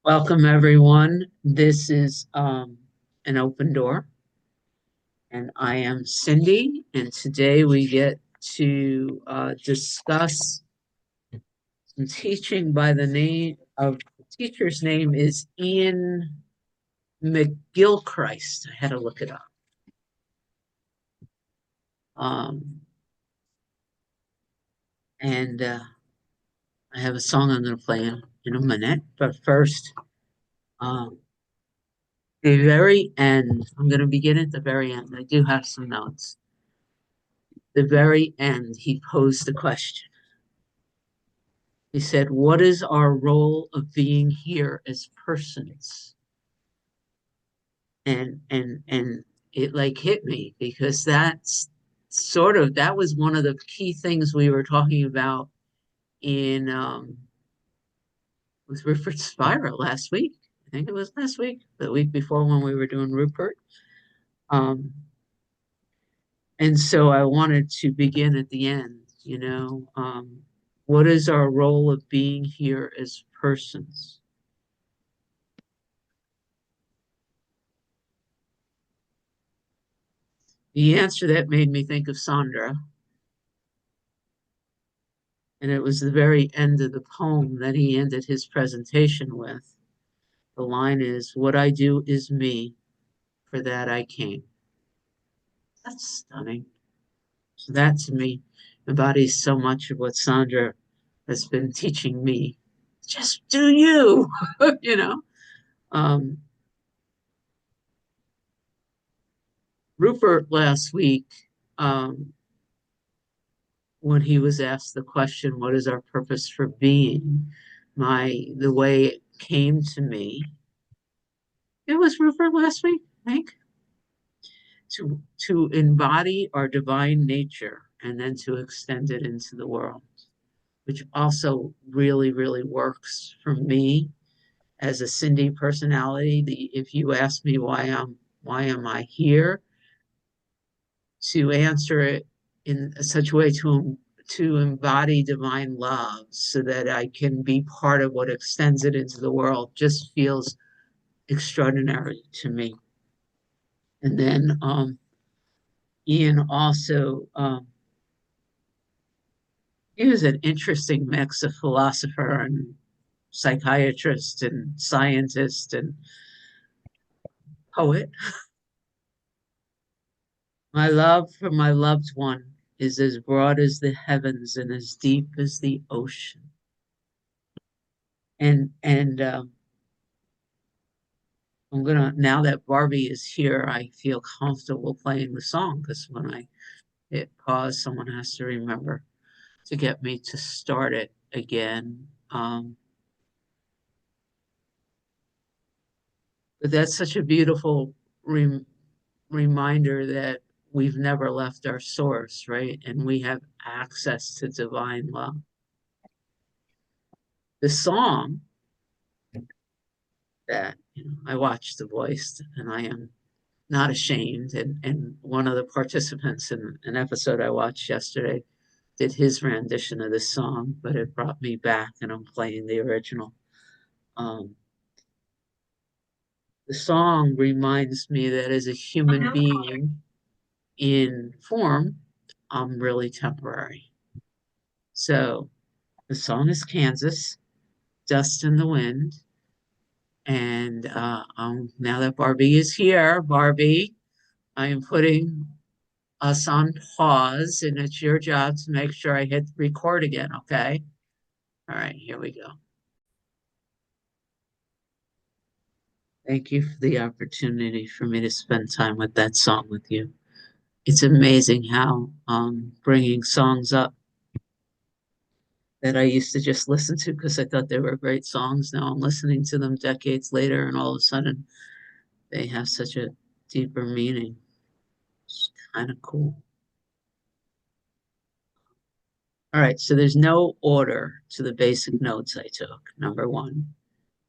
Welcome, everyone. This is an open door, and I am Cindy. And today we get to discuss some teaching by the name of the teacher's name is Iain McGilchrist. I had to look it up. Um, and I have a song I'm going to play in a minute. But first, um, the very end, I'm going to begin at the very end. I do have some notes. The very end, he posed a question. He said, "What is our role of being here as persons?" And it like hit me because that was one of the key things we were talking about in with Rupert Spira last week. I think it was last week, the week before when we were doing Rupert. Um, and so I wanted to begin at the end. What is our role of being here as persons? The answer that made me think of Sandra, and it was the very end of the poem that he ended his presentation with. The line is, "What I do is me, for that I came." That's stunning. So that to me embodies so much of what Sandra has been teaching me. Just do you, you know. Um, Rupert last week, um, when he was asked the question, "What is our purpose for being?" The way it came to me, it was Rupert last week, I think, to embody our divine nature and then to extend it into the world, which also really, really works for me as a Cindy personality. If you ask me why am I here, to answer it in such a way to embody divine love so that I can be part of what extends it into the world just feels extraordinary to me. And then Iain also, he was an interesting mix of philosopher and psychiatrist and scientist and poet. My love for my loved one is as broad as the heavens and as deep as the ocean. And I'm gonna, now that Barbie is here, I feel comfortable playing the song because when I hit pause, someone has to remember to get me to start it again. But that's such a beautiful reminder that we've never left our source, right? And we have access to divine love. The song that I watched The Voice, and I am not ashamed. And one of the participants in an episode I watched yesterday did his rendition of this song, but it brought me back, and I'm playing the original. Um, the song reminds me that as a human being in form, I'm really temporary. So the song is Kansas, Dust in the Wind. And now that Barbie is here, Barbie, I am putting us on pause, and it's your job to make sure I hit record again, okay? All right, here we go. Thank you for the opportunity for me to spend time with that song with you. It's amazing how bringing songs up that I used to just listen to because I thought they were great songs. Now I'm listening to them decades later, and all of a sudden they have such a deeper meaning. It's kind of cool. All right, so there's no order to the basic notes I took, number one.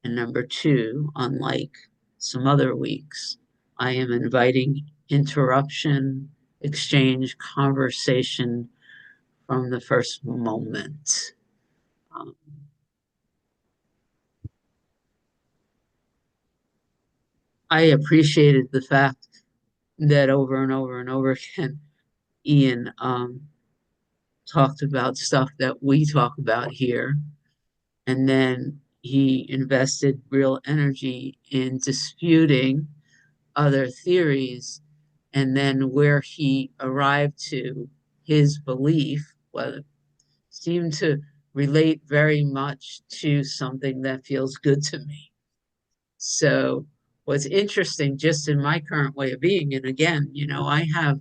And number two, unlike some other weeks, I am inviting interruption, exchange, conversation from the first moment. Um, I appreciated the fact that over and over and over again, Iain talked about stuff that we talk about here. And then he invested real energy in disputing other theories. And then where he arrived to his belief, well, seemed to relate very much to something that feels good to me. So what's interesting just in my current way of being, and again, I have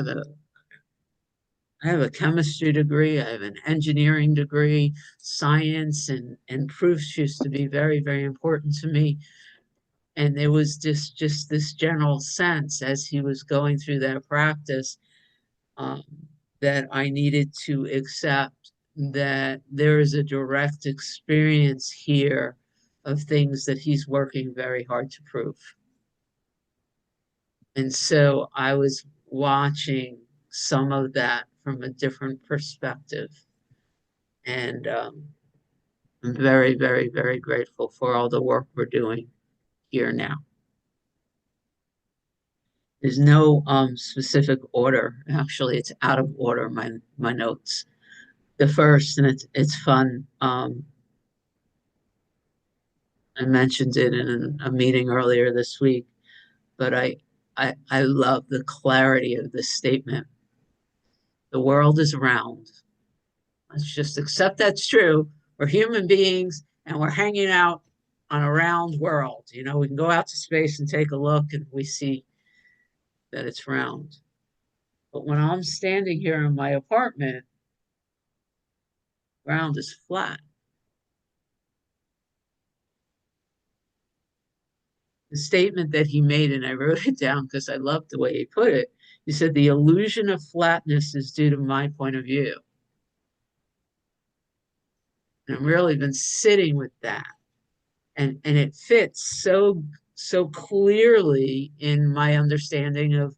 a I have a chemistry degree, I have an engineering degree, science and proofs used to be very, very important to me. And there was just this general sense as he was going through that practice, um, that I needed to accept that there is a direct experience here of things that he's working very hard to prove. And so I was watching some of that from a different perspective. And I'm very, very, very grateful for all the work we're doing here now. There's no specific order. Actually, it's out of order, my notes. The first, and it's fun. I mentioned it in a meeting earlier this week, but I love the clarity of this statement. The world is round. Let's just accept that's true. We're human beings and we're hanging out on a round world. You know, we can go out to space and take a look and we see that it's round. But when I'm standing here in my apartment, ground is flat. The statement that he made, and I wrote it down because I loved the way he put it. He said, the illusion of flatness is due to my point of view. And I've really been sitting with that. And it fits so clearly in my understanding of,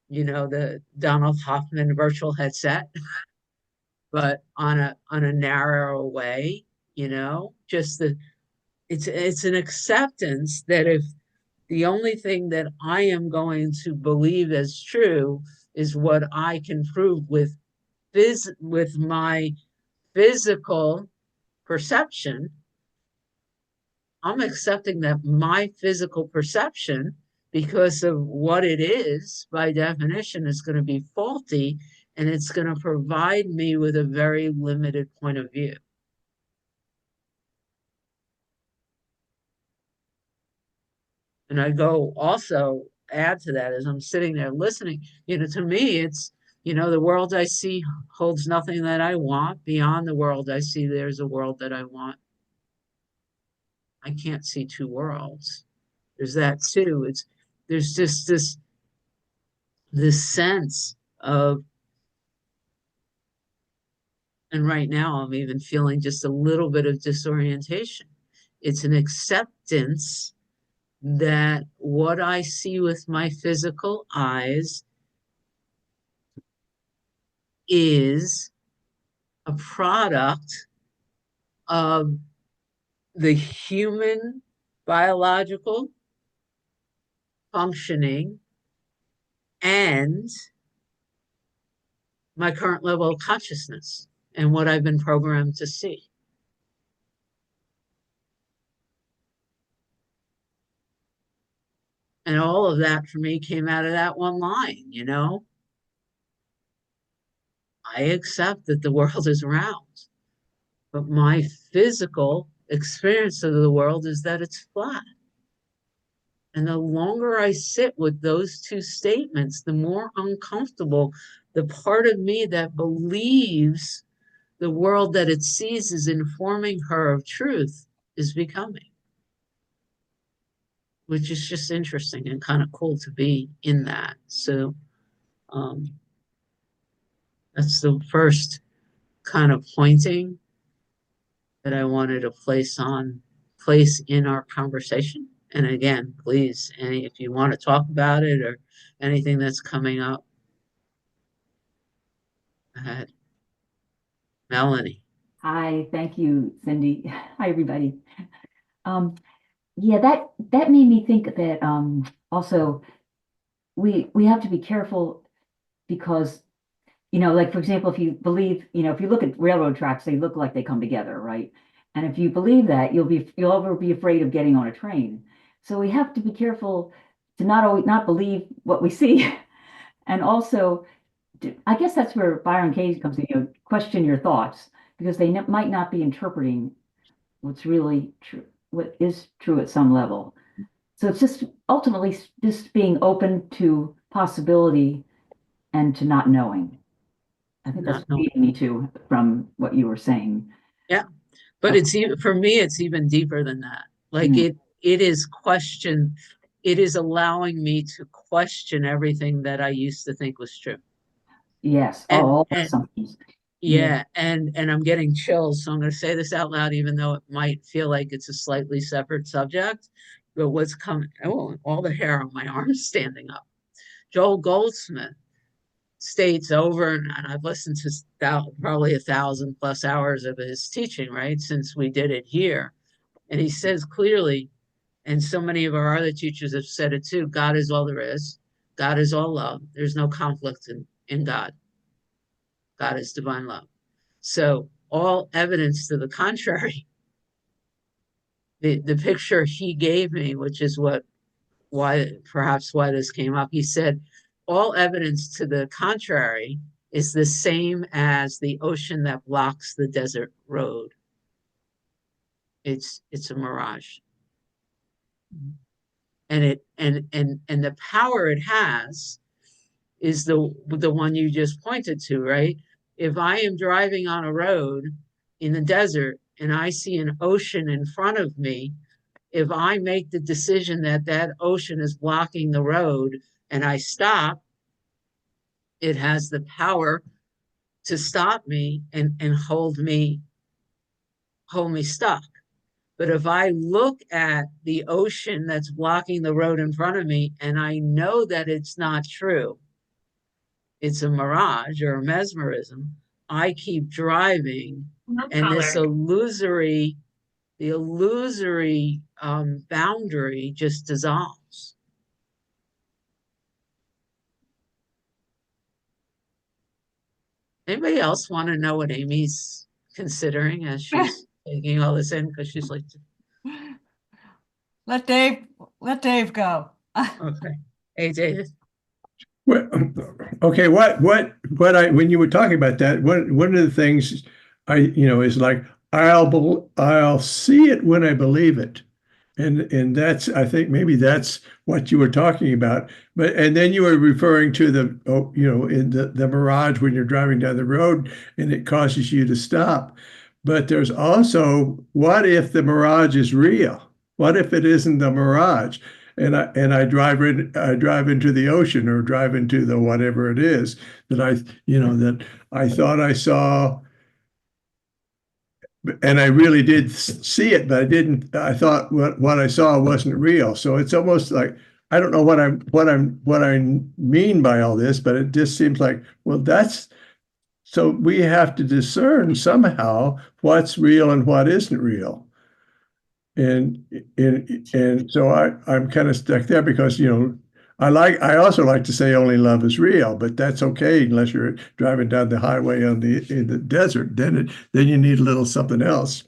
the Donald Hoffman virtual headset, but on a narrower way, just it's an acceptance that if the only thing that I am going to believe as true is what I can prove with my physical perception, I'm accepting that my physical perception, because of what it is, by definition, is going to be faulty and it's going to provide me with a very limited point of view. And I go also add to that as I'm sitting there listening, to me, the world I see holds nothing that I want. Beyond the world I see, there's a world that I want. I can't see two worlds. There's that too. There's just this sense of, and right now I'm even feeling just a little bit of disorientation. It's an acceptance that what I see with my physical eyes is a product of the human biological functioning and my current level of consciousness and what I've been programmed to see. And all of that for me came out of that one line. I accept that the world is round, but my physical experience of the world is that it's flat. And the longer I sit with those two statements, the more uncomfortable the part of me that believes the world that it sees is informing her of truth is becoming, which is just interesting and kind of cool to be in that. So um, that's the first kind of pointing that I wanted to place in our conversation. And again, please, if you want to talk about it or anything that's coming up, go ahead. Melanie. Hi, thank you, Cindy. Hi, everybody. Um, Yeah, that made me think that also we have to be careful because like for example, if you believe, if you look at railroad tracks, they look like they come together, right? And if you believe that, you'll ever be afraid of getting on a train. So we have to be careful to not always not believe what we see, and also I guess that's where Byron Katie comes in. Question your thoughts because they might not be interpreting what's really true, what is true at some level. So it's just ultimately just being open to possibility and to not knowing. I think that's Not knowing. leading me to from what you were saying. Yeah. But Okay. it's even for me, it's even deeper than that. Like Mm. it is question, it is allowing me to question everything that I used to think was true. Yes. Oh, And all and assumptions. Yeah. yeah, and I'm getting chills, so I'm going to say this out loud, even though it might feel like it's a slightly separate subject. But what's coming? Oh, all the hair on my arms standing up. Joel Goldsmith states over, and I've listened to probably 1,000+ hours of his teaching, right, since we did it here. And he says clearly, and so many of our other teachers have said it too, God is all there is. God is all love. There's no conflict in God. God is divine love. So all evidence to the contrary, the picture he gave me, which is why this came up, he said, all evidence to the contrary is the same as the ocean that blocks the desert road. It's a mirage. And the power it has is the one you just pointed to, right? If I am driving on a road in the desert and I see an ocean in front of me, if I make the decision that that ocean is blocking the road and I stop, it has the power to stop me and hold me stuck. But if I look at the ocean that's blocking the road in front of me and I know that it's not true, it's a mirage or a mesmerism, I keep driving, and the illusory boundary just dissolves. Anybody else want to know what Amy's considering as she's taking all this in? Because she's like, Let Dave let Dave go. okay, hey, David. Well, okay, when you were talking about that, one of the things is like I'll see it when I believe it. And that's, I think maybe that's what you were talking about. And then you were referring to in the mirage when you're driving down the road and it causes you to stop. But there's also, what if the mirage is real? What if it isn't a mirage? I drive into the ocean or drive into the whatever it is that I thought I saw, and I really did see it, but I didn't. I thought what I saw wasn't real. So it's almost like I don't know what I mean by all this, but it just seems like, well, that's so we have to discern somehow what's real and what isn't real. And and so I'm kind of stuck there because I also like to say only love is real, but that's okay unless you're driving down the highway in the desert. Then you need a little something else.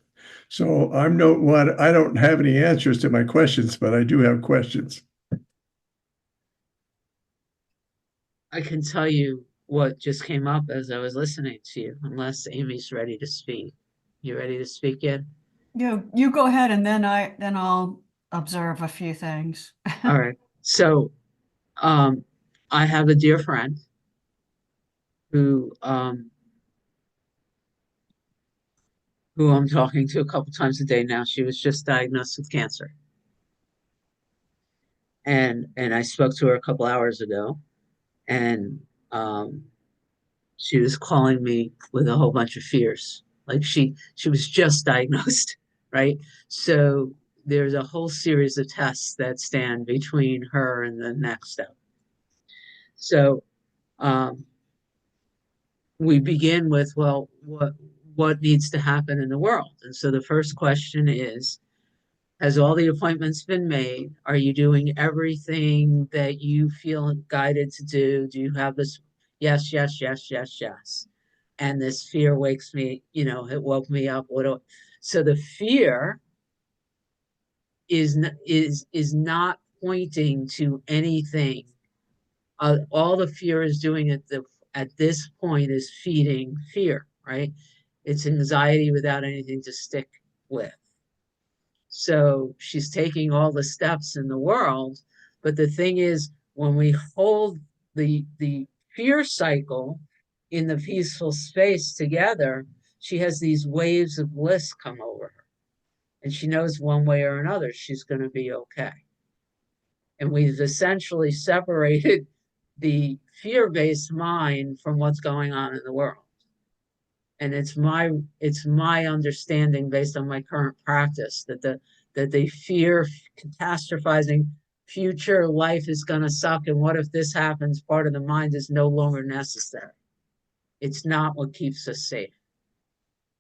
So I don't have any answers to my questions, but I do have questions. I can tell you what just came up as I was listening to you, unless Amy's ready to speak. You ready to speak yet? You go ahead and then I'll observe a few things. All right. So, um, I have a dear friend who I'm talking to a couple times a day now. She was just diagnosed with cancer, and I spoke to her a couple hours ago, and um, she was calling me with a whole bunch of fears. Like she was just diagnosed, right? So there's a whole series of tests that stand between her and the next step. So um, we begin with, well, what needs to happen in the world? And so the first question is, Has all the appointments been made? Are you doing everything that you feel guided to do? Do you have this? Yes, yes, yes, yes, yes. And this fear wakes me, it woke me up. So the fear is not pointing to anything. All the fear is doing at this point is feeding fear, right? It's anxiety without anything to stick with. So she's taking all the steps in the world. But the thing is, when we hold the fear cycle in the peaceful space together, she has these waves of bliss come over her. And she knows one way or another she's going to be okay. And we've essentially separated the fear-based mind from what's going on in the world. And it's my understanding based on my current practice that they fear catastrophizing future life is going to suck, and what if this happens, part of the mind is no longer necessary. It's not what keeps us safe.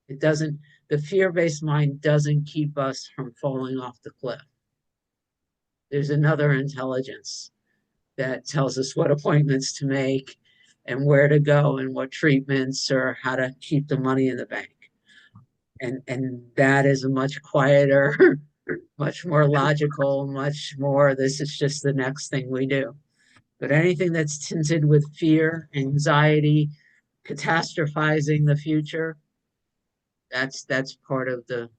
It doesn't The fear-based mind doesn't keep us from falling off the cliff. There's another intelligence that tells us what appointments to make and where to go and what treatments or how to keep the money in the bank. And that is a much quieter, much more logical, much more, this is just the next thing we do. But anything that's tinted with fear, anxiety, catastrophizing the future, that's part of the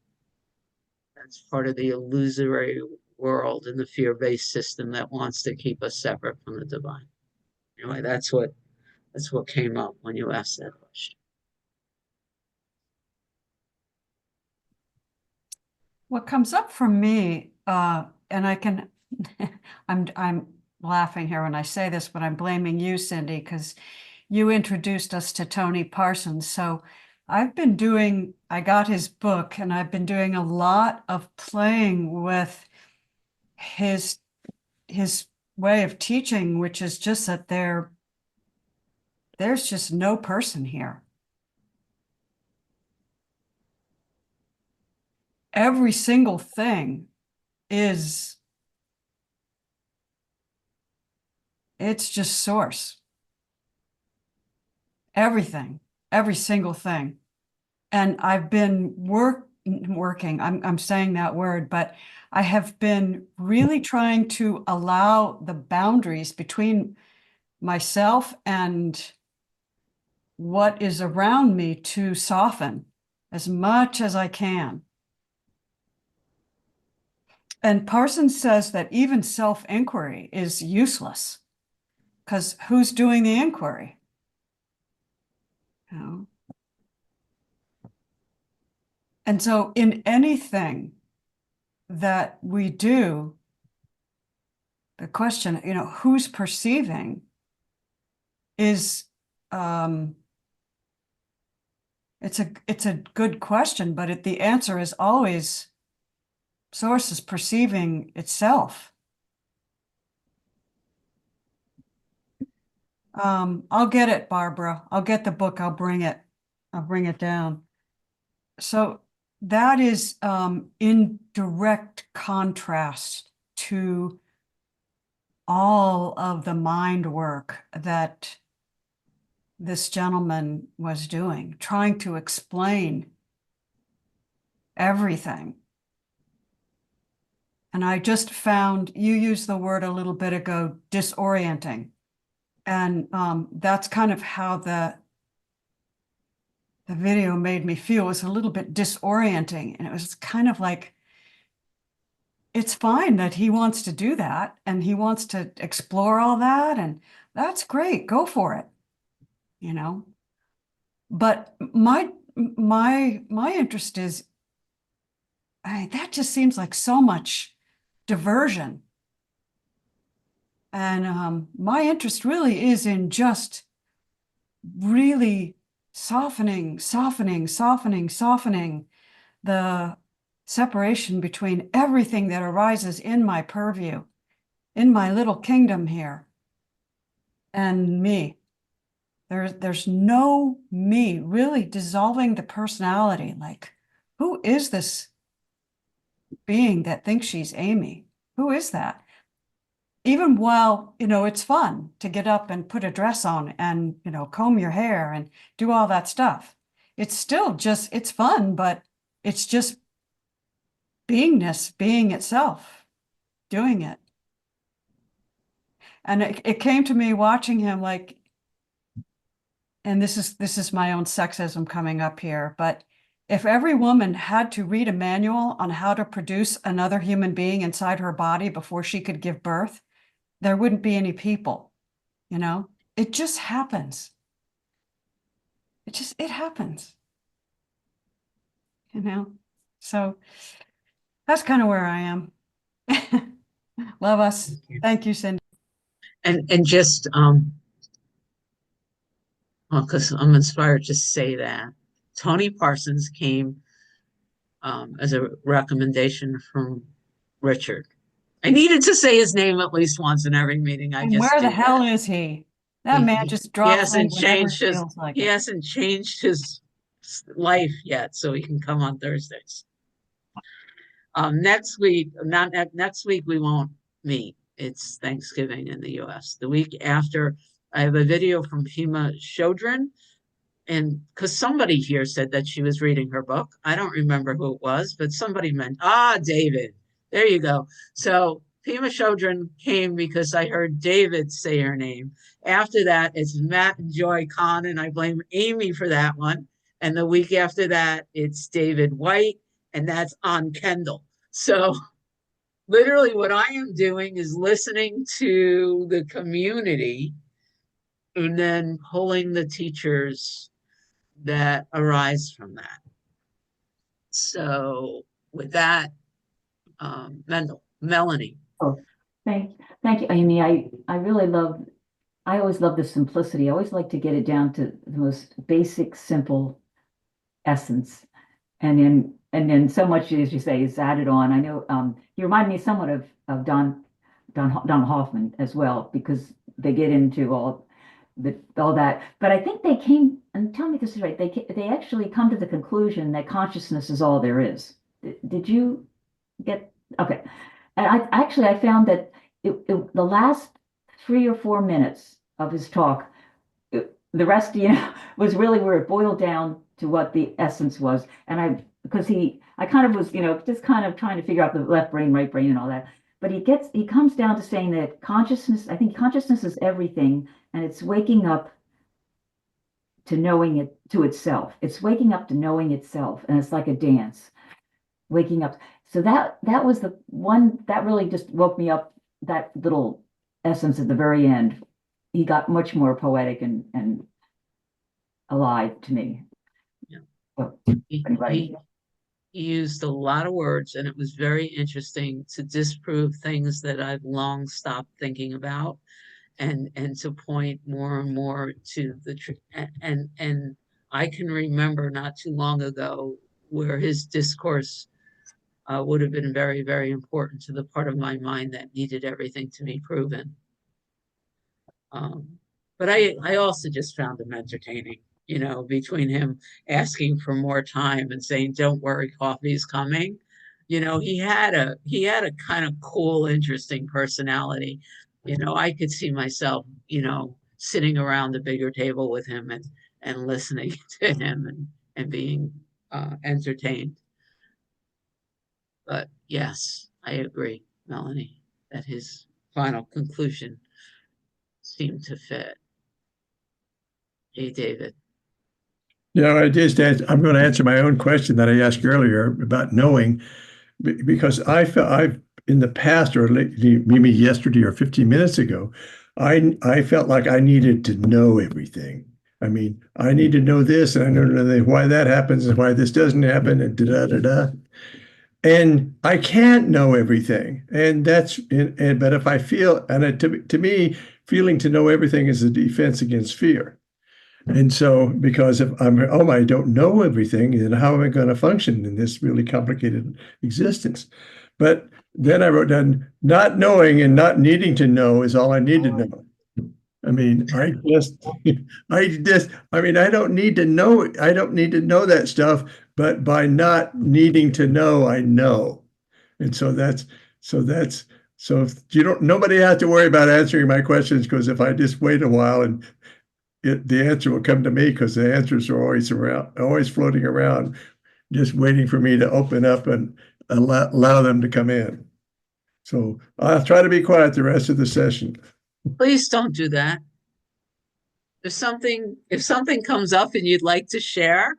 illusory world and the fear-based system that wants to keep us separate from the divine. Anyway, that's what came up when you asked that question. What comes up for me, and I can, I'm laughing here when I say this, but I'm blaming you, Cindy, because you introduced us to Tony Parsons. So I got his book, and I've been doing a lot of playing with his way of teaching, which is just that there's just no person here. Every single thing it's just source. Everything, every single thing. And I've been working, I'm saying that word, but I have been really trying to allow the boundaries between myself and what is around me to soften as much as I can. And Parsons says that even self-inquiry is useless because who's doing the inquiry? You know? And so in anything that we do, the question, who's perceiving is, it's a good question, but the answer is always source is perceiving itself. I'll get it, Barbara. I'll get the book. I'll bring it down. So that is in direct contrast to all of the mind work that this gentleman was doing, trying to explain everything. And I just found, you used the word a little bit ago, disorienting. And that's kind of how the video made me feel. It was a little bit disorienting. And it was kind of like, it's fine that he wants to do that and he wants to explore all that, and that's great, go for it, But my interest is, that just seems like so much diversion. And my interest really is in just really softening the separation between everything that arises in my purview, in my little kingdom here, and me. There's no me, really dissolving the personality. Like, who is this being that thinks she's Amy. Who is that? Even while, it's fun to get up and put a dress on and, comb your hair and do all that stuff. It's still just, it's fun, but it's just beingness, being itself, doing it. And it came to me watching him like, and this is my own sexism coming up here, but if every woman had to read a manual on how to produce another human being inside her body before she could give birth, there wouldn't be any people, It just happens. It happens, So that's kind of where I am. Love us. Thank you, Cindy. And just well, because I'm inspired to say that Tony Parsons came as a recommendation from Richard. I needed to say his name at least once in every meeting. I And just where the do hell that. is he? That man just He drops in hasn't whenever changed he his feels like he it. hasn't changed his life yet, so he can come on Thursdays. Next week, not next week, we won't meet. It's Thanksgiving in the US. The week after, I have a video from Pima Chodron, and because somebody here said that she was reading her book. I don't remember who it was, but somebody meant, David. There you go. So Pima Chodron came because I heard David say her name. After that, it's Matt and Joy Kahn, and I blame Amy for that one. And the week after that, it's David White, and that's on Kendall. So literally what I am doing is listening to the community and then pulling the teachers that arise from that. So with that, Melanie. Oh, thank you, Amy. I really I always love the simplicity. I always like to get it down to the most basic, simple essence. And then so much, as you say, is added on. I know you remind me somewhat of Don Hoffman as well, because they get into all that. But I think they came, and tell me if this is right, they actually come to the conclusion that consciousness is all there is. Did you get okay? And I found that the last 3 or 4 minutes of his talk, the rest, was really where it boiled down to what the essence was. And because I kind of was, just kind of trying to figure out the left brain, right brain, and all that. But he comes down to saying that I think consciousness is everything, and it's waking up to knowing it to itself. It's waking up to knowing itself, and it's like a dance, waking up. So that was the one that really just woke me up. That little essence at the very end, he got much more poetic and alive to me. Yeah. So, he used a lot of words, and it was very interesting to disprove things that I've long stopped thinking about, and to point more and more to the truth. And I can remember not too long ago where his discourse would have been very, very important to the part of my mind that needed everything to be proven. But I also just found him entertaining, between him asking for more time and saying, "Don't worry, coffee's coming." He had a kind of cool, interesting personality. I could see myself, sitting around the bigger table with him and listening to him and being entertained. But yes, I agree, Melanie, that his final conclusion seemed to fit. Hey, David. I'm going to answer my own question that I asked earlier about knowing, because I've in the past, or maybe yesterday or 15 minutes ago, I felt like I needed to know everything. I mean, I need to know this, and I don't know why that happens and why this doesn't happen, and da da da. And I can't know everything, and but if I feel, and to me, feeling to know everything is a defense against fear. And so, because if I don't know everything, then how am I going to function in this really complicated existence? But then I wrote down, not knowing and not needing to know is all I need to know. I mean, I don't need to know that stuff, but by not needing to know, I know. And so if you don't, nobody has to worry about answering my questions, because if I just wait a while and the answer will come to me, because the answers are always around, always floating around, just waiting for me to open up and allow them to come in. So I'll try to be quiet the rest of the session. Please don't do that. If something comes up and you'd like to share,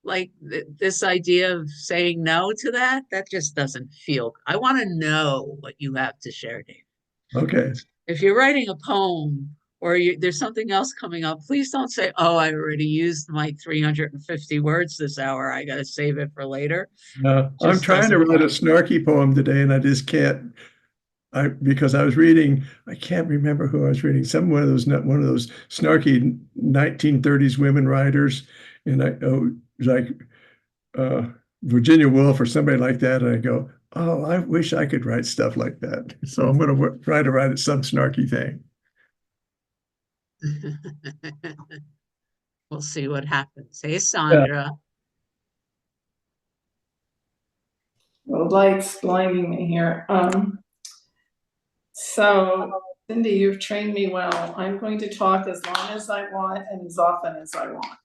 like this idea of saying no to that just doesn't feel. I want to know what you have to share, Dave. Okay. If you're writing a poem or there's something else coming up, please don't say, "Oh, I already used my 350 words this hour. I got to save it for later." I'm trying to write a snarky poem today, and I just can't. Because I was reading, I can't remember who I was reading. One of those snarky 1930s women writers, and like Virginia Woolf or somebody like that. And I go, oh, I wish I could write stuff like that. So I'm going to try to write some snarky thing. We'll see what happens. Hey, Sandra. The light's blinding me here. So, Cindy, you've trained me well. I'm going to talk as long as I want and as often as I want.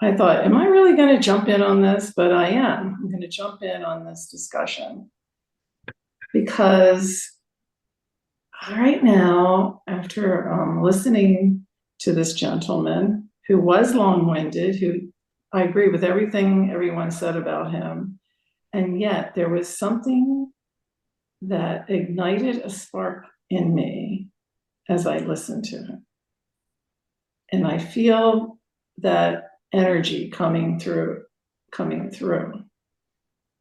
I thought, am I really going to jump in on this? But I am. I'm going to jump in on this discussion because right now, after listening to this gentleman who was long-winded, who I agree with everything everyone said about him, and yet there was something that ignited a spark in me as I listened to him. And I feel that energy coming through.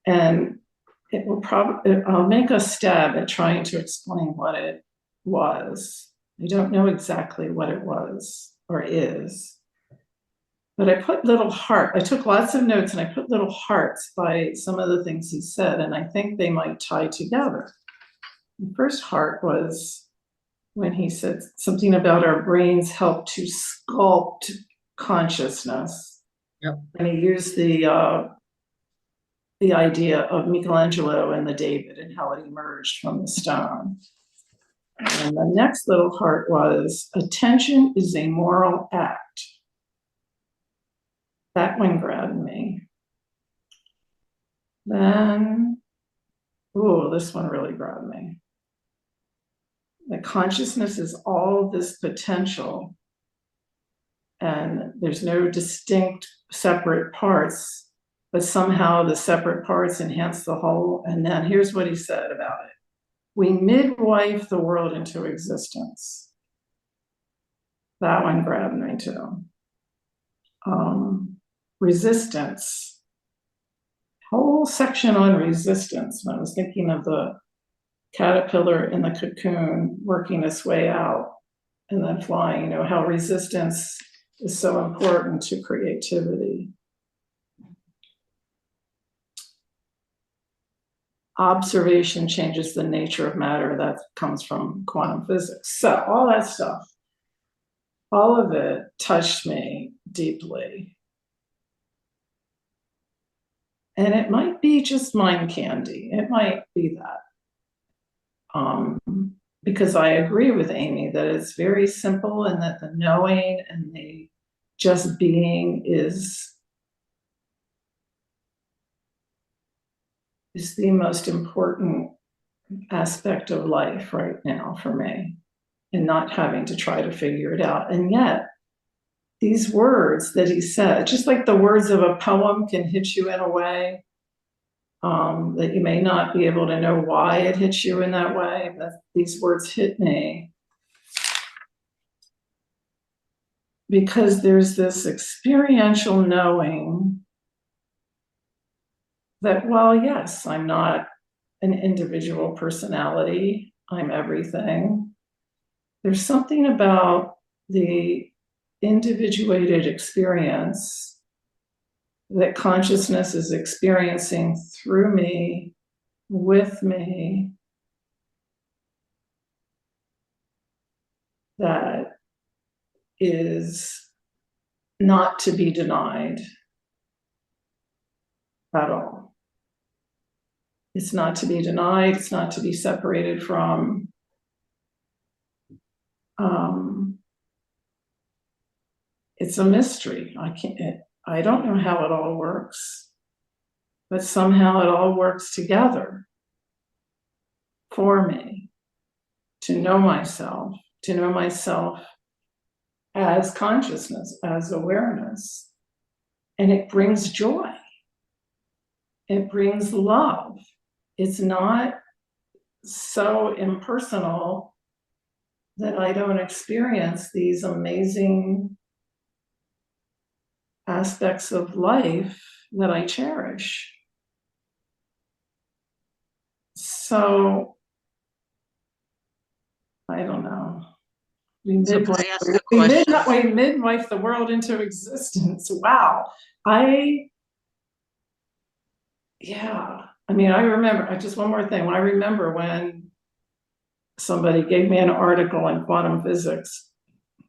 And it will probably, I'll make a stab at trying to explain what it was. I don't know exactly what it was or is, but I put I took lots of notes and I put little hearts by some of the things he said, and I think they might tie together. The first heart was when he said something about our brains help to sculpt consciousness. Yep. And he used the idea of Michelangelo and the David and how it emerged from the stone. And the next little heart was, attention is a moral act. That one grabbed me. Then, this one really grabbed me. That consciousness is all this potential, and there's no distinct separate parts, but somehow the separate parts enhance the whole. And then here's what he said about it. We midwife the world into existence. That one grabbed me too. Resistance. Whole section on resistance. And I was thinking of the caterpillar in the cocoon working its way out and then flying, how resistance is so important to creativity. Observation changes the nature of matter. That comes from quantum physics. So all that stuff, all of it touched me deeply. And it might be just mind candy. It might be that. Because I agree with Amy that it's very simple and that the knowing and the just being is the most important aspect of life right now for me, and not having to try to figure it out. And yet, these words that he said, just like the words of a poem can hit you in a way that you may not be able to know why it hits you in that way, but these words hit me because there's this experiential knowing that, well, yes, I'm not an individual personality, I'm everything. There's something about the individuated experience that consciousness is experiencing through me, with me, that is not to be denied at all. It's not to be denied, it's not to be separated from. It's a mystery. I don't know how it all works, but somehow it all works together for me to know myself as consciousness, as awareness. And it brings joy. It brings love. It's not so impersonal that I don't experience these amazing aspects of life that I cherish. So, I don't know. We So can midwife, I ask a question? we midwife the world into existence. Wow. Yeah. I mean, I remember, just one more thing. I remember when somebody gave me an article in quantum physics.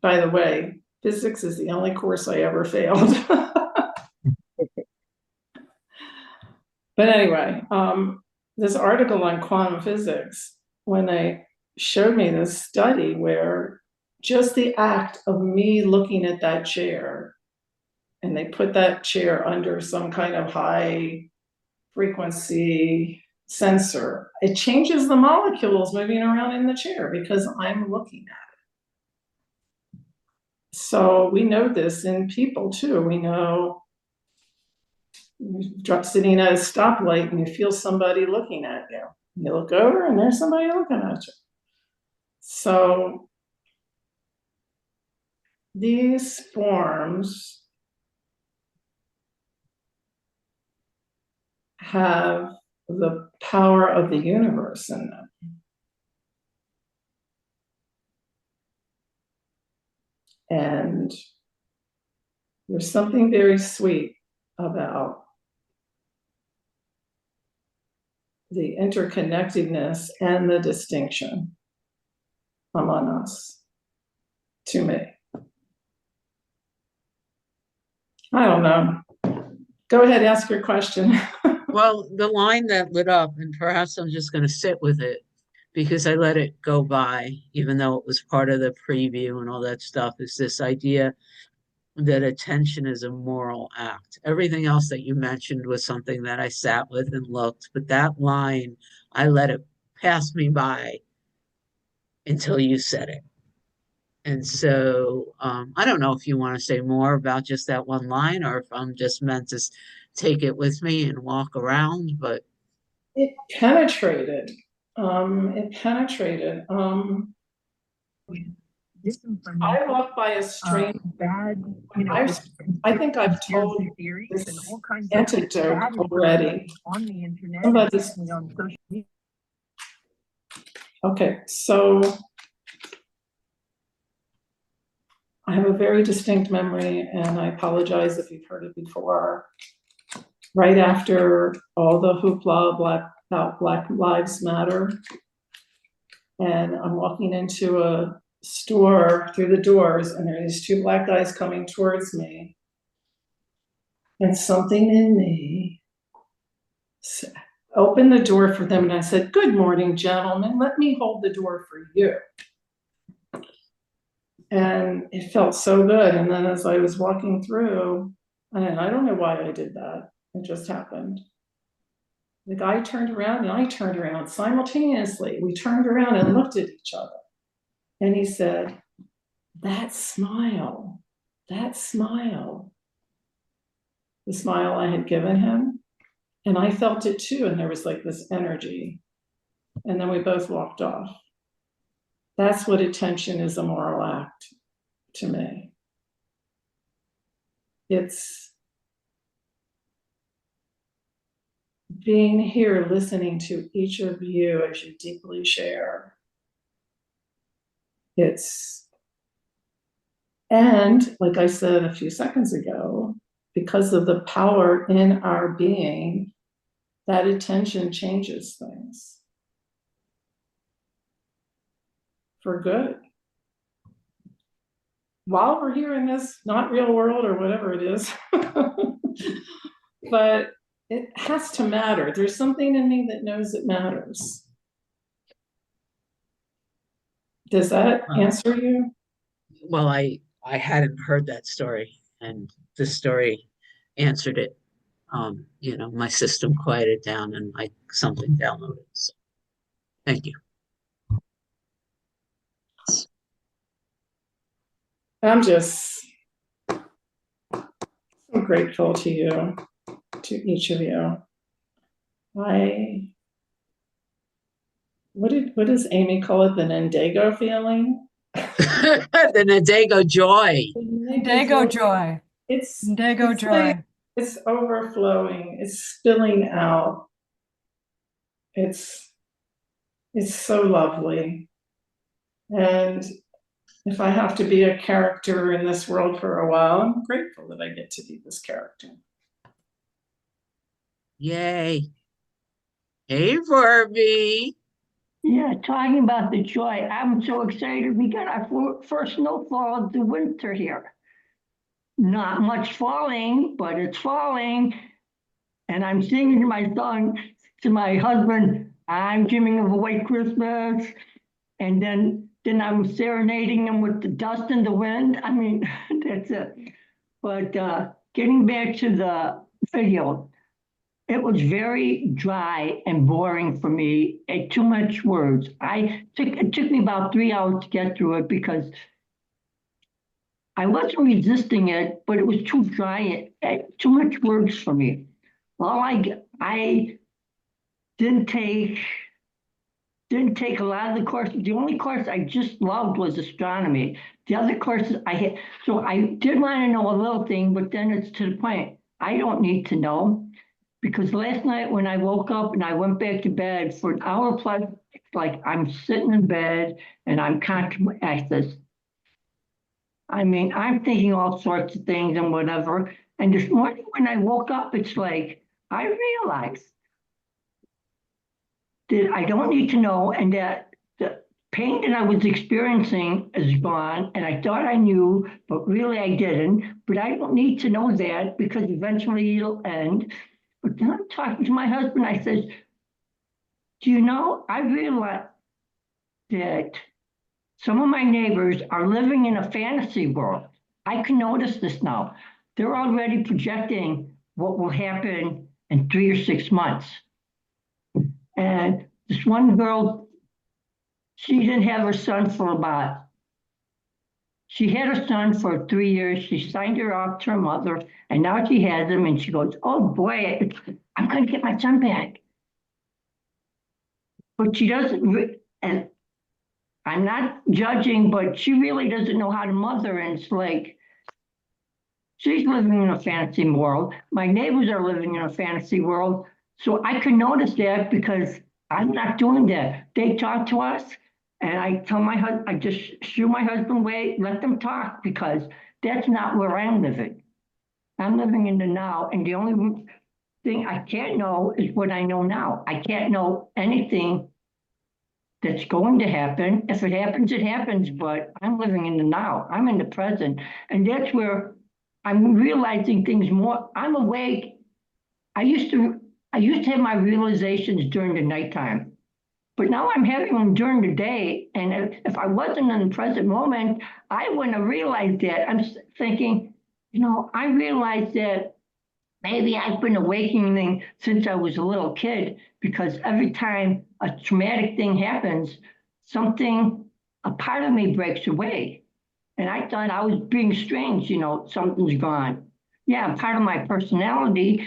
By the way, physics is the only course I ever failed. But anyway, this article on quantum physics, when they showed me this study where just the act of me looking at that chair, and they put that chair under some kind of high frequency sensor, it changes the molecules moving around in the chair because I'm looking at it. So we know this in people too. We know you're sitting at a stoplight and you feel somebody looking at you. You look over and there's somebody looking at you. So these forms have the power of the universe in them. And there's something very sweet about the interconnectedness and the distinction among us, to me. I don't know. Go ahead, ask your question. Well, the line that lit up, and perhaps I'm just going to sit with it because I let it go by, even though it was part of the preview and all that stuff, is this idea that attention is a moral act. Everything else that you mentioned was something that I sat with and looked, but that line, I let it pass me by until you said it. And so I don't know if you want to say more about just that one line or if I'm just meant to take it with me and walk around, but It penetrated. It penetrated. I walk by a strange bad, I think I've told this anecdote already. on the internet, Somebody's, on social media. okay, so I have a very distinct memory, and I apologize if you've heard it before. Right after all the hoopla about Black Lives Matter, and I'm walking into a store through the doors, and there are these two black guys coming towards me. And something in me opened the door for them, and I said, "Good morning, gentlemen. Let me hold the door for you." And it felt so good. And then as I was walking through, and I don't know why I did that, it just happened. The guy turned around and I turned around simultaneously. We turned around and looked at each other. And he said, that smile, the smile I had given him. And I felt it too. And there was like this energy. And then we both walked off. That's what attention is, a moral act to me. It's being here, listening to each of you as you deeply share. And like I said a few seconds ago, because of the power in our being, that attention changes things for good. while we're here in this not real world or whatever it is. But it has to matter. There's something in me that knows it matters. Does that answer you? Well, I hadn't heard that story, and this story answered it. My system quieted down and like something downloaded. So thank you. I'm just so grateful to you, to each of you. What does Amy call it? The Nendago feeling? The Nadego joy. Dago joy. It's Dago it's joy. like it's overflowing. It's spilling out. It's so lovely. And if I have to be a character in this world for a while, I'm grateful that I get to be this character. Yay. Hey, Verby. Yeah, talking about the joy, I'm so excited. We got our first snowfall of the winter here. Not much falling, but it's falling. And I'm singing my song to my husband, I'm dreaming of a white Christmas. And then I'm serenading him with the dust and the wind. I mean, that's it. But getting back to the video, it was very dry and boring for me. Too much words. It took me about 3 hours to get through it because I wasn't resisting it, but it was too dry. Too much words for me. Well, I didn't take a lot of the courses. The only course I just loved was astronomy. The other courses I had, so I did want to know a little thing, but then it's to the point. I don't need to know. Because last night when I woke up and I went back to bed for an hour plus, it's like I'm sitting in bed and I'm contemplating. I mean, I'm thinking all sorts of things and whatever. And this morning when I woke up, it's like I realized that I don't need to know and that the pain that I was experiencing is gone. And I thought I knew, but really I didn't. But I don't need to know that because eventually it'll end. But then I'm talking to my husband, I said, do you know, I realized that some of my neighbors are living in a fantasy world. I can notice this now. They're already projecting what will happen in 3 or 6 months. And this one girl, she didn't have her son she had her son for 3 years. She signed her off to her mother, and now she has him, and she goes, oh boy, I'm going to get my son back. But she doesn't, and I'm not judging, but she really doesn't know how to mother. And it's like, she's living in a fantasy world. My neighbors are living in a fantasy world. So I can notice that because I'm not doing that. They talk to us, and I tell my husband, I just shoo my husband away, let them talk, because that's not where I'm living. I'm living in the now, and the only thing I can't know is what I know now. I can't know anything that's going to happen. If it happens, it happens, but I'm living in the now. I'm in the present. And that's where I'm realizing things more. I'm awake. I used to have my realizations during the nighttime, but now I'm having them during the day. And if I wasn't in the present moment, I wouldn't have realized that. I'm thinking, I realized that maybe I've been awakening since I was a little kid, because every time a traumatic thing happens, a part of me breaks away. And I thought I was being strange, something's gone. Yeah, part of my personality,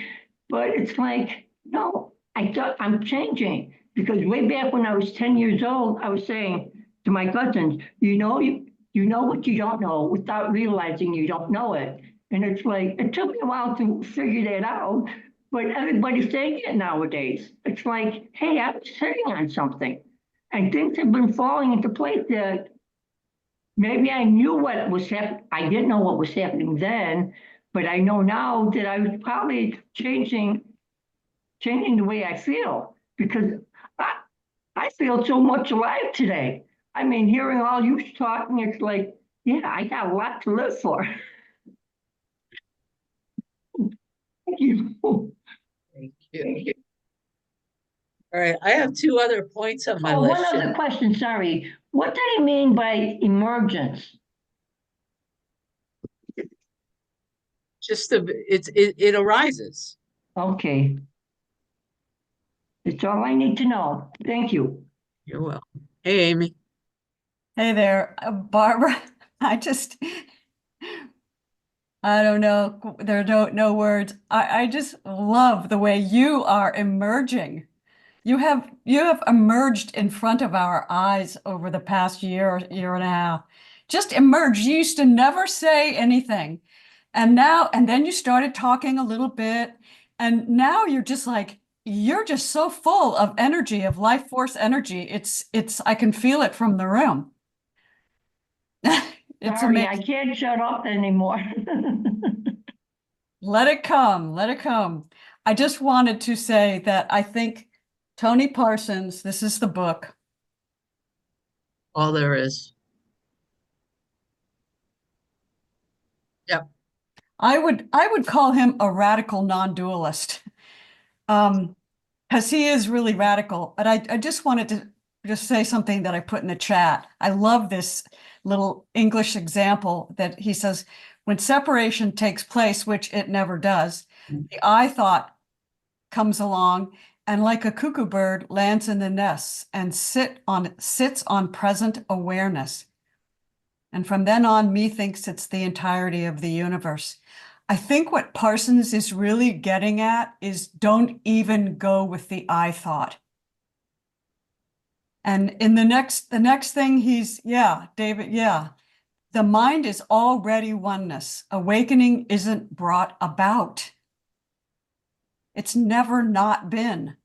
but it's like, no, I thought I'm changing. Because way back when I was 10 years old, I was saying to my cousins, you know what you don't know without realizing you don't know it. And it's like, it took me a while to figure that out, but everybody's saying it nowadays. It's like, hey, I was sitting on something and things have been falling into place that maybe I knew what was happening. I didn't know what was happening then, but I know now that I was probably changing the way I feel, because I feel so much alive today. I mean, hearing all you talking, it's like, Yeah, I got a lot to live for. Thank you. Thank you. All right, I have two other points on my Oh, list. one other question, sorry. What did he mean by emergence? It arises. Okay. That's all I need to know. Thank you. You're welcome. Hey, Amy. Hey there, Barbara. I just, I don't know. There are no words. I just love the way you are emerging. You have emerged in front of our eyes over the past year and a half. Just emerged. You used to never say anything. And then you started talking a little bit. And now you're just like, you're just so full of energy, of life force energy. I can feel it from the room. It's Sorry, I amazing. can't shut up anymore. Let it come. Let it come. I just wanted to say that I think Tony Parsons, this is the book. All there is. Yep. I would call him a radical non-dualist. Because he is really radical. But I just wanted to just say something that I put in the chat. I love this little English example that he says, when separation takes place, which it never does, the I thought comes along and like a cuckoo bird lands in the nest and sits on present awareness. And from then on, me thinks it's the entirety of the universe. I think what Parsons is really getting at is don't even go with the I thought. And in the next thing David, the mind is already oneness. Awakening isn't brought about. It's never not been.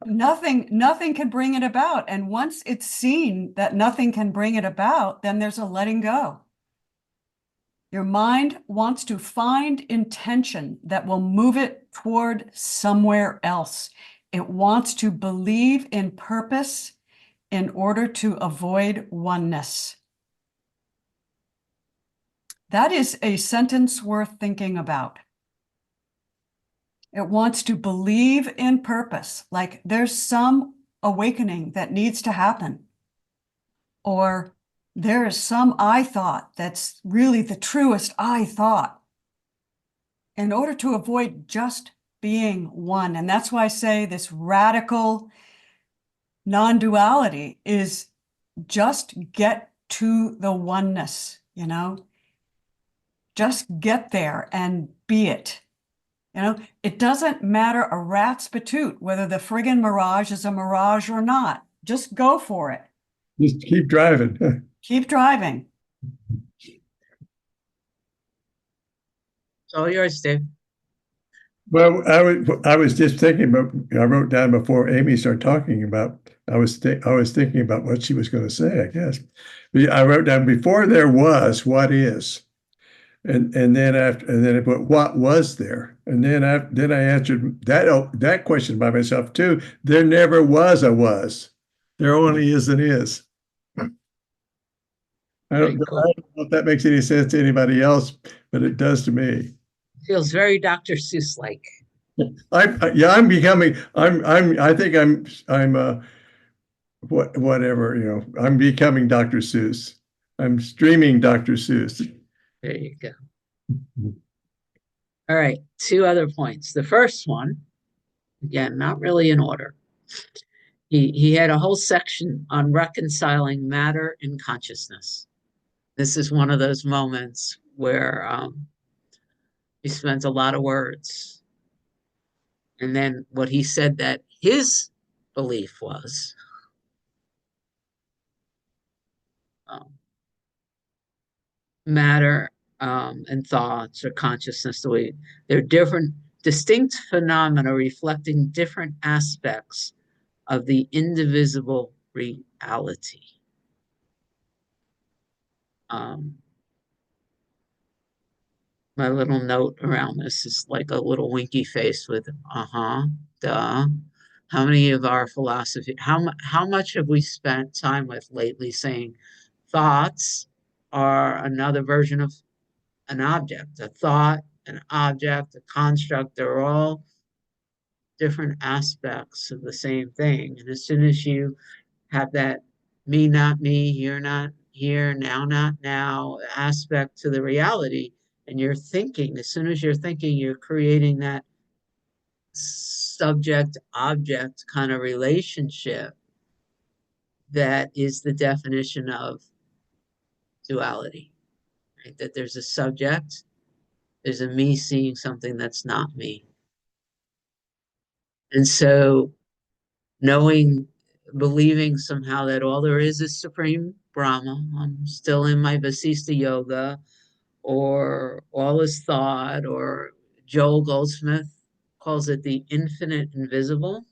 Nothing can bring it about. And once it's seen that nothing can bring it about, then there's a letting go. Your mind wants to find intention that will move it toward somewhere else. It wants to believe in purpose in order to avoid oneness. That is a sentence worth thinking about. It wants to believe in purpose, like there's some awakening that needs to happen. Or there is some I thought that's really the truest I thought, in order to avoid just being one. And that's why I say this radical non-duality is just get to the oneness, just get there and be it. It doesn't matter a rat's patoot whether the friggin' mirage is a mirage or not. Just go for it. Just keep driving. Keep driving. It's all yours, Dave. Well, I was just thinking about, I wrote down before Amy started talking about, I was thinking about what she was going to say, I guess. I wrote down before there was, what is? And then I put what was there? And then I answered that question by myself too. There never was a was. There only is an is. I don't know if that makes any sense to anybody else, but it does to me. Feels very Dr. Seuss-like. I think I'm whatever, I'm becoming Dr. Seuss. I'm streaming Dr. Seuss. There you go. All right, two other points. The first one, again, not really in order. He had a whole section on reconciling matter and consciousness. This is one of those moments where he spends a lot of words. And then what he said that his belief was matter and thoughts or consciousness, they're different, distinct phenomena reflecting different aspects of the indivisible reality. My little note around this is like a little winky face with duh. How many of our philosophy, how much have we spent time with lately saying thoughts are another version of an object, a thought, an object, a construct. They're all different aspects of the same thing. And as soon as you have that me, not me, here, not here, now, not now aspect to the reality, and you're thinking, as soon as you're thinking, you're creating that subject object kind of relationship that is the definition of duality, right? That there's a subject, there's a me seeing something that's not me. And so knowing, believing somehow that all there is Supreme Brahma, I'm still in my Vasista yoga, or all is thought, or Joel Goldsmith calls it the infinite invisible,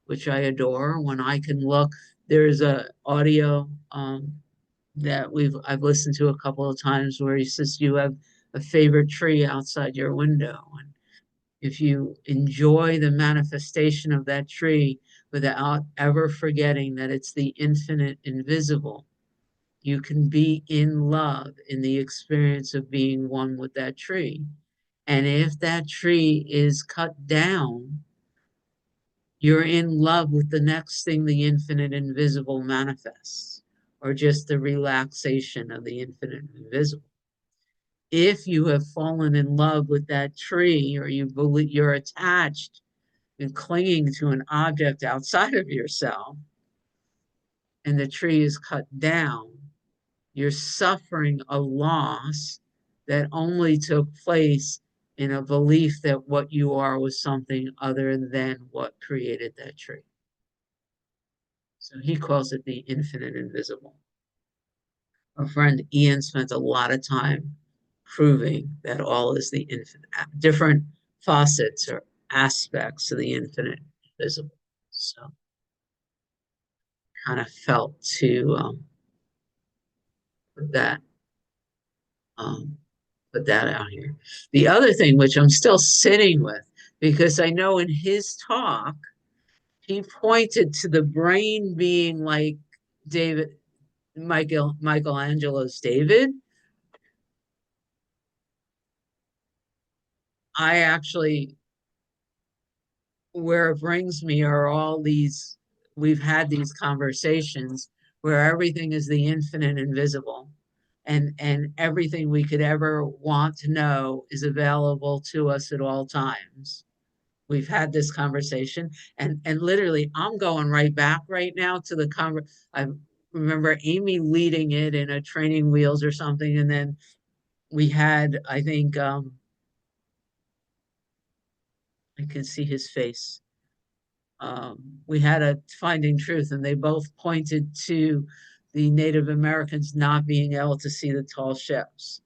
which I adore. When I can look, there's a audio that I've listened to a couple of times where he says you have a favorite tree outside your window, and if you enjoy the manifestation of that tree without ever forgetting that it's the infinite invisible, you can be in love in the experience of being one with that tree. And if that tree is cut down, you're in love with the next thing the infinite invisible manifests, or just the relaxation of the infinite invisible. If you have fallen in love with that tree, or you believe you're attached and clinging to an object outside of yourself, and the tree is cut down, you're suffering a loss that only took place in a belief that what you are was something other than what created that tree. So he calls it the infinite invisible. Our friend Iain spent a lot of time proving that all is the infinite, different facets or aspects of the infinite invisible. So kind of felt to put that um, put that out here. The other thing, which I'm still sitting with, because I know in his talk he pointed to the brain being like Michelangelo's David. I actually, where it brings me are all these, we've had these conversations where everything is the infinite invisible, and everything we could ever want to know is available to us at all times. We've had this conversation, and literally I'm going right back right now to the I remember Amy leading it in a training wheels or something, and then we had, I think, I can see his face. We had a Finding Truth, and they both pointed to the Native Americans not being able to see the tall ships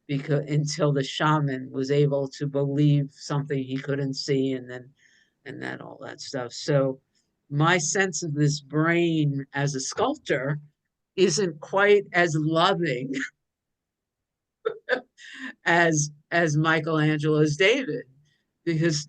because until the shaman was able to believe something he couldn't see, and then all that stuff. So my sense of this brain as a sculptor isn't quite as loving as Michelangelo's David, because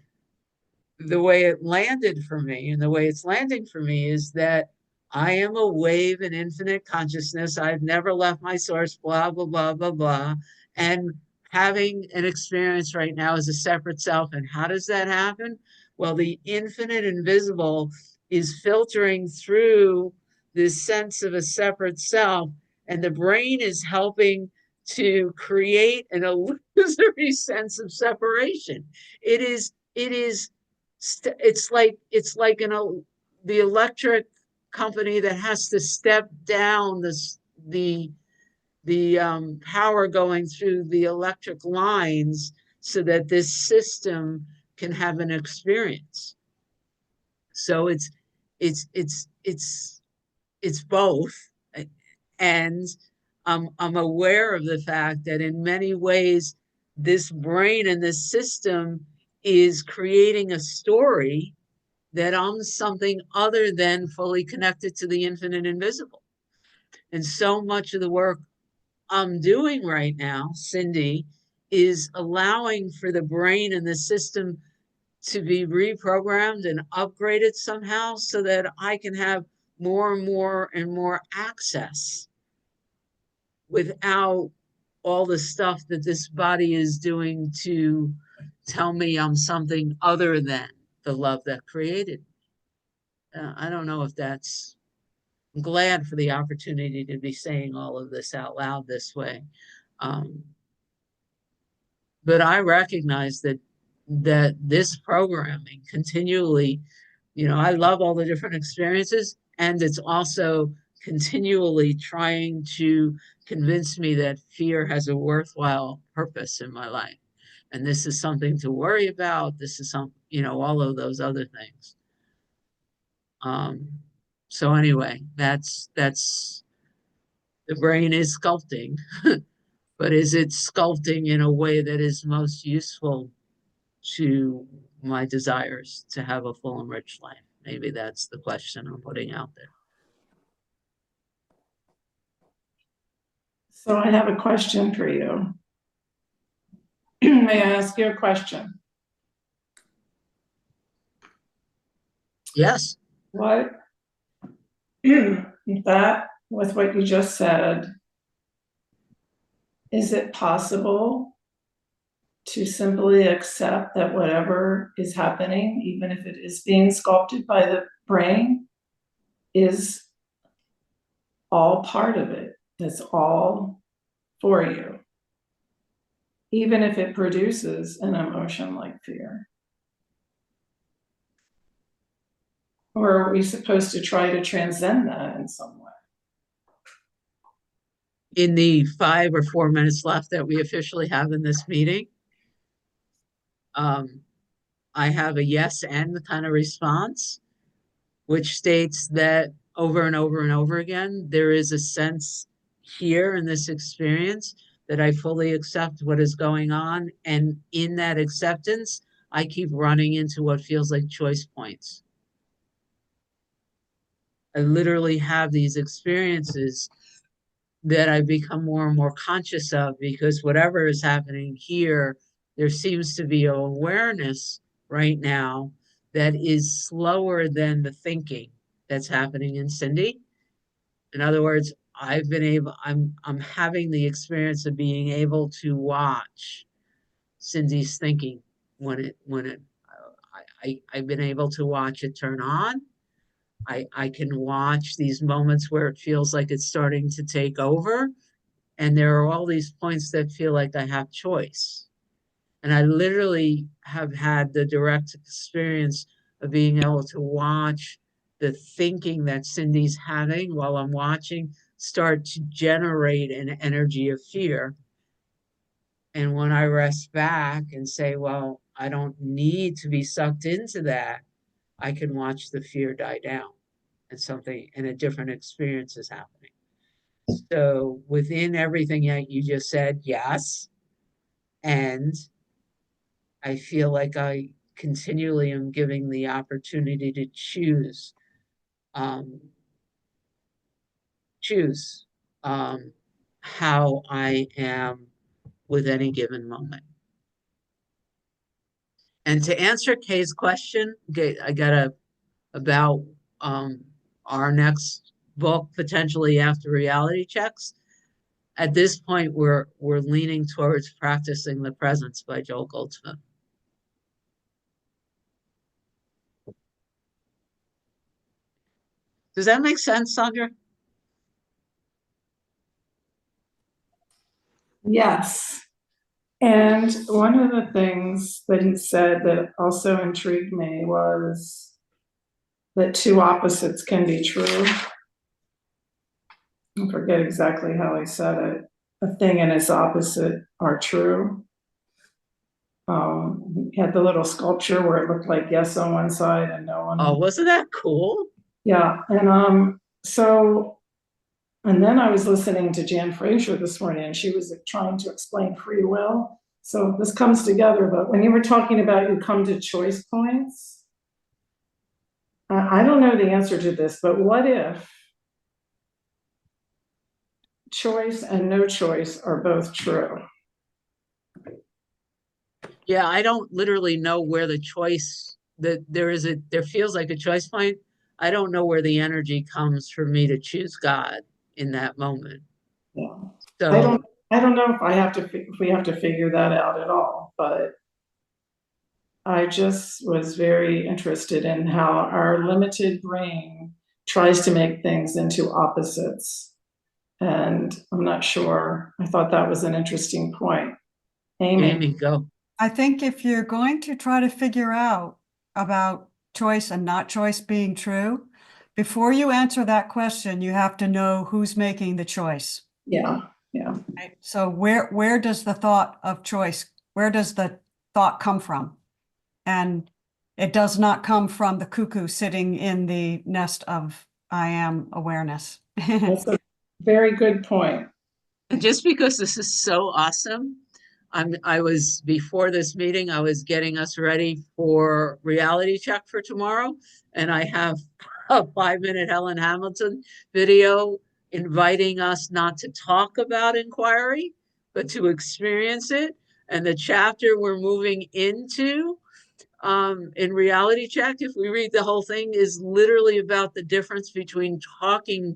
the way it landed for me and the way it's landing for me is that I am a wave in infinite consciousness. I've never left my source, blah, blah, blah, blah, blah. And having an experience right now as a separate self. And how does that happen? Well, the infinite invisible is filtering through this sense of a separate self, and the brain is helping to create an illusory sense of separation. It is it's like the electric company that has to step down the power going through the electric lines so that this system can have an experience. So it's both, and I'm aware of the fact that in many ways this brain and this system is creating a story that I'm something other than fully connected to the infinite invisible. And so much of the work I'm doing right now, Cindy, is allowing for the brain and the system to be reprogrammed and upgraded somehow so that I can have more and more and more access without all the stuff that this body is doing to tell me I'm something other than the love that created. I don't know if that's, I'm glad for the opportunity to be saying all of this out loud this way. But I recognize that this programming continually, I love all the different experiences, and it's also continually trying to convince me that fear has a worthwhile purpose in my life. And this is something to worry about. This is all of those other things. So anyway, that's the brain is sculpting, but is it sculpting in a way that is most useful to my desires to have a full and rich life? Maybe that's the question I'm putting out there. So I have a question for you. May I ask you a question? Yes. What, that, with what you just said, is it possible to simply accept that whatever is happening, even if it is being sculpted by the brain, is all part of it? It's all for you, even if it produces an emotion like fear? Or are we supposed to try to transcend that in some way? In the 5 or 4 minutes left that we officially have in this meeting, I have a yes and kind of response, which states that over and over and over again, there is a sense here in this experience that I fully accept what is going on. And in that acceptance, I keep running into what feels like choice points. I literally have these experiences that I've become more and more conscious of, because whatever is happening here, there seems to be an awareness right now that is slower than the thinking that's happening in Cindy. In other words, I'm having the experience of being able to watch Cindy's thinking I've been able to watch it turn on. I can watch these moments where it feels like it's starting to take over. And there are all these points that feel like I have choice. And I literally have had the direct experience of being able to watch the thinking that Cindy's having while I'm watching start to generate an energy of fear. And when I rest back and say, well, I don't need to be sucked into that, I can watch the fear die down and a different experience is happening. So within everything that you just said, yes. And I feel like I continually am giving the opportunity to choose um, choose how I am with any given moment. And to answer Kay's question, I got about our next book potentially after reality checks. At this point, we're leaning towards Practicing the Presence by Joel Goldsmith. Does that make sense, Sandra? Yes. And one of the things that he said that also intrigued me was that two opposites can be true. I forget exactly how he said it. A thing and its opposite are true. He had the little sculpture where it looked like yes on one side and no on. Oh, wasn't that cool? Yeah, and and then I was listening to Jan Fraser this morning, and she was trying to explain free will. So this comes together, but when you were talking about you come to choice points, I don't know the answer to this, but what if choice and no choice are both true? Yeah, I don't literally know where the choice that there feels like a choice point. I don't know where the energy comes for me to choose God in that moment. Yeah. So I don't know if if we have to figure that out at all, but I just was very interested in how our limited brain tries to make things into opposites. And I'm not sure. I thought that was an interesting point. Amy. Amy, go. I think if you're going to try to figure out about choice and not choice being true, before you answer that question, you have to know who's making the choice. Yeah, yeah. Right? So where does the thought of choice, where does the thought come from? And it does not come from the cuckoo sitting in the nest of I am awareness. That's a very good point. And just because this is so awesome, I was before this meeting, I was getting us ready for reality check for tomorrow. And I have a 5-minute Helen Hamilton video inviting us not to talk about inquiry, but to experience it. And the chapter we're moving into in reality check, if we read the whole thing, is literally about the difference between talking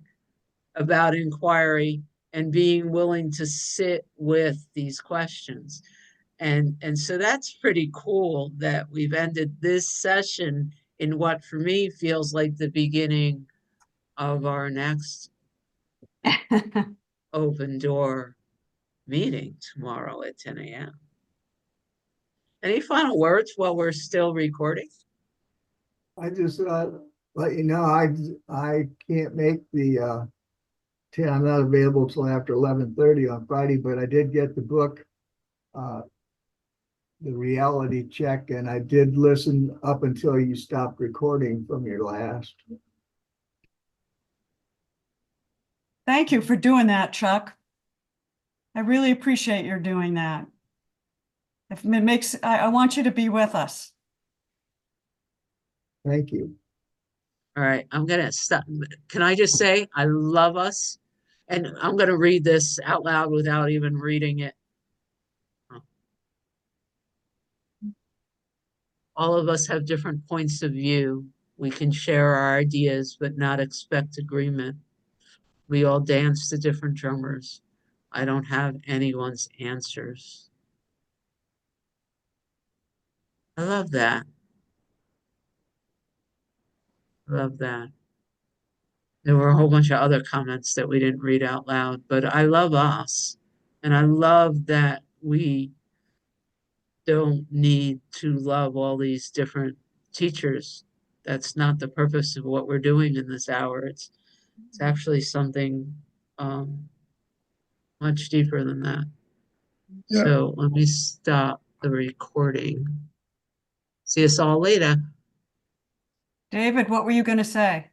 about inquiry and being willing to sit with these questions. And so that's pretty cool that we've ended this session in what for me feels like the beginning of our next open door meeting tomorrow at 10 a.m. Any final words while we're still recording? I just let you know I can't make the 10. I'm not available till after 11:30 on Friday, but I did get the book, the reality check, and I did listen up until you stopped recording from your last. Thank you for doing that, Chuck. I really appreciate your doing that. If it makes, I want you to be with us. Thank you. All right, I'm gonna stop. Can I just say I love us? And I'm gonna read this out loud without even reading it. All of us have different points of view. We can share our ideas, but not expect agreement. We all dance to different drummers. I don't have anyone's answers. I love that. I love that. There were a whole bunch of other comments that we didn't read out loud, but I love us. And I love that we don't need to love all these different teachers. That's not the purpose of what we're doing in this hour. It's actually something much deeper than that. Yeah. So let me stop the recording. See us all later. David, what were you going to say?